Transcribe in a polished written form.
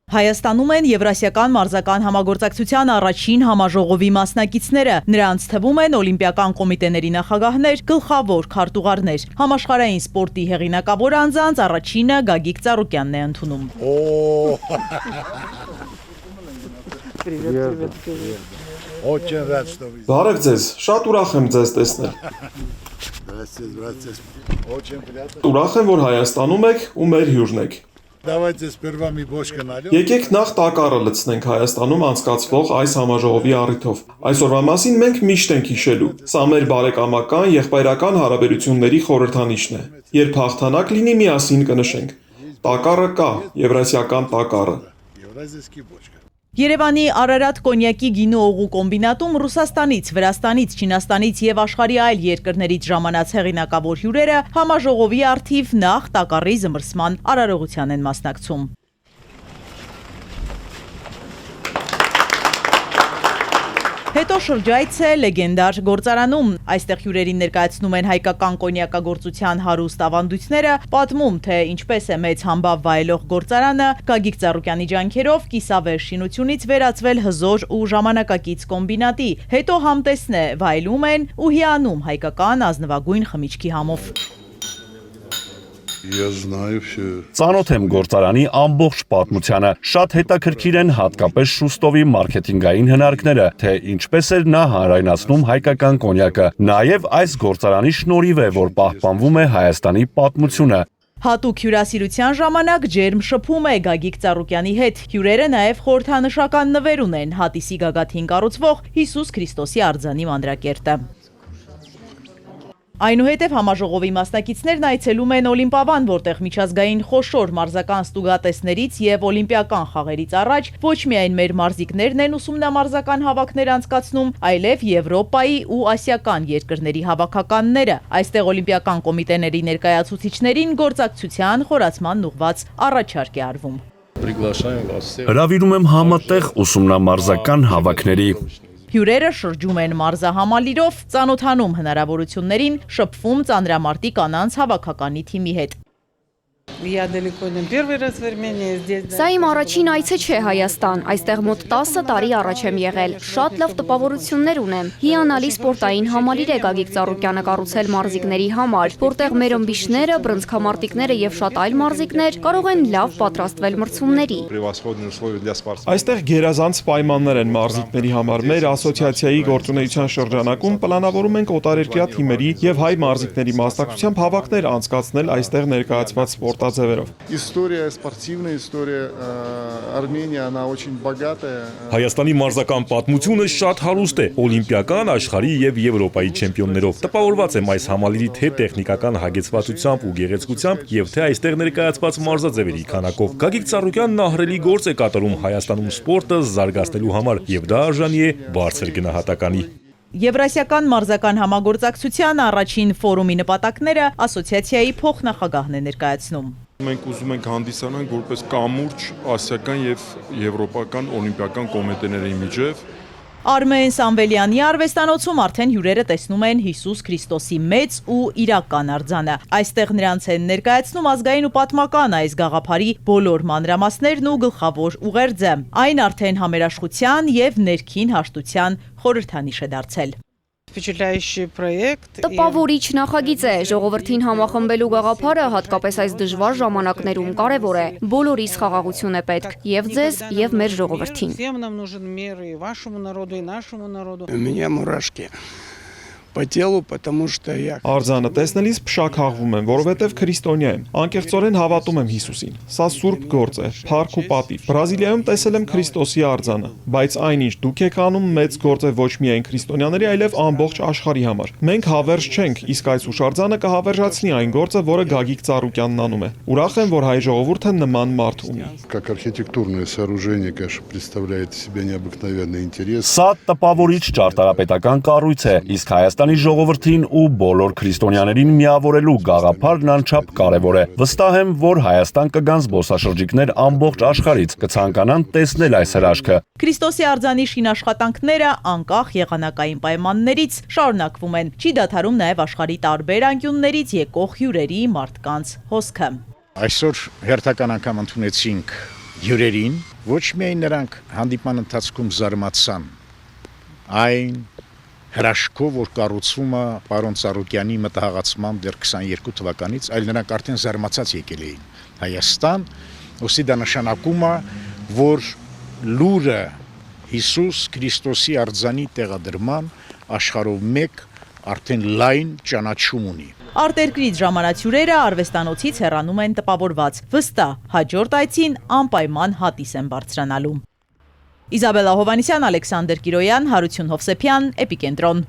Հայաստանում են Եվրասիական մարզական համագործակցության առաջին համաժողովի մասնակիցները։ Նրանց թվում են օլիմպիական կոմիտեների նախագահներ, գլխավոր քարտուղարներ։ Համաշխարհային սպորտի հեղինակավոր անձանց առաջինը Գագիկ Ծառուկյանն է ընդունում։ Բարև ձեզ, շատ ուրախ եմ ձեզ տեսնել։ Ուրախ եմ, որ Հայաստանում եք ու մեր հյուրն եք։ Եկեք նախ տակառը լցնենք Հայաստանում անցկացվող այս համաժողովի առիթով։ Այսօրվա մասին մենք միշտ ենք հիշելու։ Սա մեր բարեկամական, եղբայրական հարաբերությունների խորհրդանիշն է։ Երբ հաղթանակ լինի, միասին կնշենք։ Տակառը կա, Եվրասիական տակառը։ Երևանի Արարատ կոնյակի գինու օղու կոմբինատում Ռուսաստանից, Վրաստանից, Չինաստանից և աշխարհի այլ երկրներից ժամանած հեղինակավոր հյուրերը համաժողովի առթիվ նախ տակառի զմռսման արարողության են մասնակցում։ Հետո շրջայց է լեգենդար գործարանում։ Այստեղ հյուրերին ներկայացնում են հայկական կոնյակագործության հարուստ ավանդույթները, պատմում, թե ինչպես է մեծ համբավ վայելող գործարանը Գագիկ Ծառուկյանի ջանքերով կիսավեր շինությունից վերածվել հզոր ու ժամանակակից կոմբինատի։ Հետո համտեսն է, վայելում են ու հիանում հայկական ազնվագույն խմիչքի համով։ Ծանոթ եմ գործարանի ամբողջ պատմությանը, շատ հետաքրքիր են հատկապես Շուստովի մարքեթինգային հնարքները, թե ինչպես էր նա հանրայնացնում հայկական կոնյակը, նաև այս գործարանի շնորհիվ է, որ պահպանվում է Հայաստանի պատմությունը։ Հատուկ հյուրասիրության ժամանակ ջերմ շփում է Գագիկ Ծառուկյանի հետ։ Հյուրերը նաև խորհրդանշական նվեր ունեն հատիսի գագաթին կառուցվող Հիսուս Քրիստոսի արձանի մանրակերտը։ Այնուհետև համաժողովի մասնակիցներն այցելում են Օլիմպիադան, որտեղ միջազգային խոշոր մարզական ստուգատեսներից և օլիմպիական խաղերից առաջ ոչ միայն մեր մարզիկներն են ուսումնամարզական հավաքներ անցկացնում, այլև Եվրոպայի ու ասիական երկրների հավաքականները։ Այստեղ օլիմպիական կոմիտեների ներկայացուցիչներին գործակցության խորացման ուղղված առաջարկ է արվում։ Հրավիրում եմ համատեղ ուսումնամարզական հավաքների։ Հյուրերը շրջում են մարզահամալիրով, ծանոթանում հնարավորություններին, շփվում ծանրամարտի կանանց հավաքականի թիմի հետ։ Սա իմ առաջին այցը չէ Հայաստան, այստեղ մոտ 10 տարի առաջ եմ եղել, շատ լավ տպավորություններ ունեմ, հիանալի սպորտային համալիր է Գագիկ Ծառուկյանը կառուցել մարզիկների համար, որտեղ մեր ըմբիշները, բռնցքամարտիկները և շատ այլ մարզիկներ կարող են լավ պատրաստվել մրցումների։ Այստեղ գերազանց պայմաններ են մարզիկների համար։ Մեր ասոցիացիայի գործունեության շրջանակում պլանավորում ենք օտարերկրյա թիմերի և հայ մարզիկների մասնակցությամբ հավաքներ անցկացնել այստեղ ներկայացված սպորտաձևերով։ Հայաստանի մարզական պատմությունը շատ հարուստ է, օլիմպիական, աշխարհի և Եվրոպայի չեմպիոններով։ Տպավորված եմ այս համալիրի թե տեխնիկական հագեցվածությամբ ու գեղեցկությամբ և թե այստեղ ներկայացված մարզաձևերի քանակով։ Գագիկ Ծառուկյանն ահռելի գործ է կատարում Հայաստանում սպորտը զարգացնելու համար և դա արժանի է բարձր գնահատականի։ Եվրասիական մարզական համագործակցության առաջին ֆորումի նպատակները ասոցիացիայի փոխնախագահն է ներկայացնում։ Մենք ուզում ենք հանդիսանանք որպես կամուրջ ասիական և եվրոպական օլիմպիական կոմիտեների միջև։ Արմեն Սամվելյանի արվեստանոցում արդեն հյուրերը տեսնում են Հիսուս Քրիստոսի մեծ ու իրական արձանը։ Այստեղ նրանց են ներկայացնում ազգային ու պատմական այս գաղափարի բոլոր մանրամասներն ու գլխավոր ուղերձը։ Այն արդեն համերաշխության և ներքին հաշտության խորհրդանիշ է դարձել։ Տպավորիչ նախագիծ է, ժողովրդին համախմբելու գաղափարը հատկապես այս դժվար ժամանակներում կարևոր է։ Բոլորիս խաղաղություն է պետք, և ձեզ, և մեր ժողովրդին։ Արձանը տեսնելիս փշաքաղվում եմ, որովհետև քրիստոնյա եմ, անկեղծորեն հավատում եմ Հիսուսին։ Սա սուրբ գործ է, փառք ու պատիվ։ Բրազիլիայում տեսել եմ Քրիստոսի արձանը, բայց այնինչ դուք եք անում մեծ գործ է ոչ միայն քրիստոնյաների, այլև ամբողջ աշխարհի համար։ Մենք հավերժ չենք, իսկ այս ուշարձանը կհավերժացնի այն գործը, որը Գագիկ Ծառուկյանն անում է։ Ուրախ եմ, որ հայ ժողովուրդը նման մարդ ունի։ Սա տպավորիչ ճարտարապետական կառույց է, իսկ Հայաստանի ժողովրդին ու բոլոր քրիստոնյաներին միավորելու գաղափարն անչափ կարևոր է։ Վստահ եմ, որ Հայաստան կգան զբոսաշրջիկներ ամբողջ աշխարհից, կցանկանան տեսնել այս հրաշքը։ Քրիստոսի արձանի շինաշխատանքները անկախ եղանակային պայմաններից շարունակվում են։ Չի դադարում նաև աշխարհի տարբեր անկյուններից եկող հյուրերի մարդկանց հոսքը։ Այսօր հերթական անգամ ընդունեցինք հյուրերին, ոչ միայն նրանք հանդիպման ընթացքում զարմացան, այն հրաշքով, որ կառուցվում է պարոն Ծառուկյանի մտահղացմամբ դեռ 22 թվականից, այլ նրանք արդեն զարմացած եկել էին Հայաստան, ոսի դա նշանակում է, որ լուրը Հիսուս Քրիստոսի արձանի տեղադրման աշխարհով մեկ արդեն լայն ճանաչում ունի։ Արտերկրից ժամանած հյուրերը արվեստանոցից հեռանում են տպավորված, վստահ հաջորդ այցին անպայման հատիս են բարձրանալու։ Իզաբելլա Հովհաննիսյան, Ալեքսանդր Կիրոյան, Հարություն Հովսեփյան, Էպիկենտրոն։